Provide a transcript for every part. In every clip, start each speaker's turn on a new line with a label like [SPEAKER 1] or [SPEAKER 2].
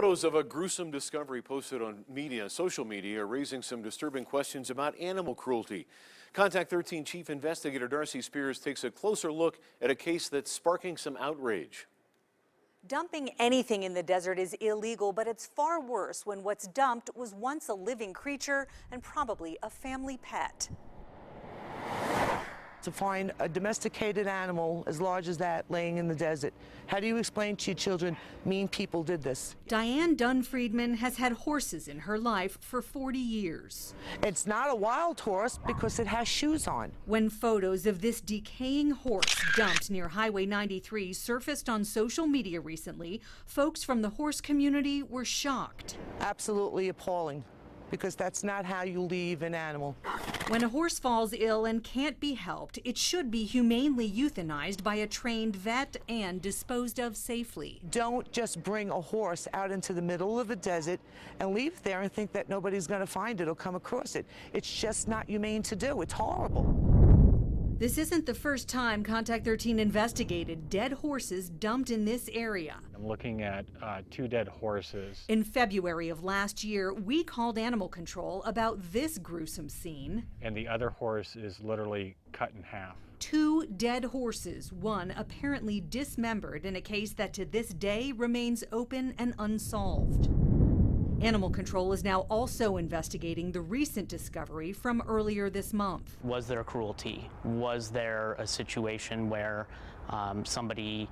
[SPEAKER 1] Photos of a gruesome discovery posted on social media are raising some disturbing questions about animal cruelty. Contact 13 Chief Investigator Darcy Spears takes a closer look at a case that's sparking some outrage.
[SPEAKER 2] Dumping anything in the desert is illegal, but it's far worse when what's dumped was once a living creature and probably a family pet.
[SPEAKER 3] To find a domesticated animal as large as that laying in the desert. How do you explain to your children mean people did this?
[SPEAKER 4] Diane Dunn-Friedman has had horses in her life for 40 years.
[SPEAKER 3] It's not a wild horse because it has shoes on.
[SPEAKER 4] When photos of this decaying horse dumped near Highway 93 surfaced on social media recently, folks from the horse community were shocked.
[SPEAKER 3] Absolutely appalling, because that's not how you leave an animal.
[SPEAKER 4] When a horse falls ill and can't be helped, it should be humanely euthanized by a trained vet and disposed of safely.
[SPEAKER 3] Don't just bring a horse out into the middle of a desert and leave it there and think that nobody's going to find it or come across it. It's just not humane to do. It's horrible.
[SPEAKER 4] This isn't the first time Contact 13 investigated dead horses dumped in this area.
[SPEAKER 5] I'm looking at 2 dead horses.
[SPEAKER 4] In February of last year, we called animal control about this gruesome scene.
[SPEAKER 5] And the other horse is literally cut in half.
[SPEAKER 4] 2 dead horses, one apparently dismembered in a case that to this day remains open and unsolved. Animal Control is now also investigating the recent discovery from earlier this month.
[SPEAKER 6] Was there cruelty? Was there a situation where somebody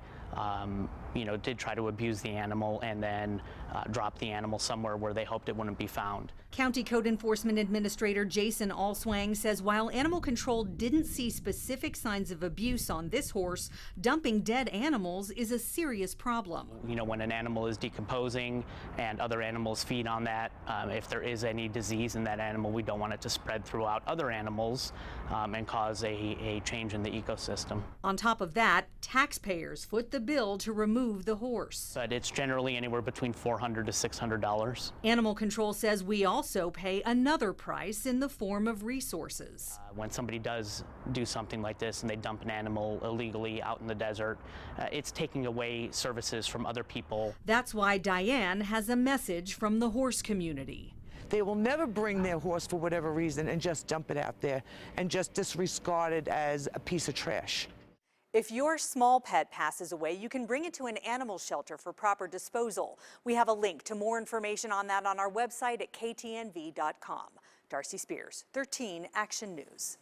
[SPEAKER 6] did try to abuse the animal and then drop the animal somewhere where they hoped it wouldn't be found?
[SPEAKER 4] County Code Enforcement Administrator Jason Alswang says while Animal Control didn't see specific signs of abuse on this horse, dumping dead animals is a serious problem.
[SPEAKER 6] You know, when an animal is decomposing and other animals feed on that, if there is any disease in that animal, we don't want it to spread throughout other animals and cause a change in the ecosystem.
[SPEAKER 4] On top of that, taxpayers foot the bill to remove the horse.
[SPEAKER 6] But it's generally anywhere between $400 to $600.
[SPEAKER 4] Animal Control says we also pay another price in the form of resources.
[SPEAKER 6] When somebody does do something like this and they dump an animal illegally out in the desert, it's taking away services from other people.
[SPEAKER 4] That's why Diane has a message from the horse community.
[SPEAKER 3] They will never bring their horse for whatever reason and just dump it out there and just disregard it as a piece of trash.
[SPEAKER 2] If your small pet passes away, you can bring it to an animal shelter for proper disposal. We have a link to more information on that on our website at KTNV.com. Darcy Spears, 13 Action News.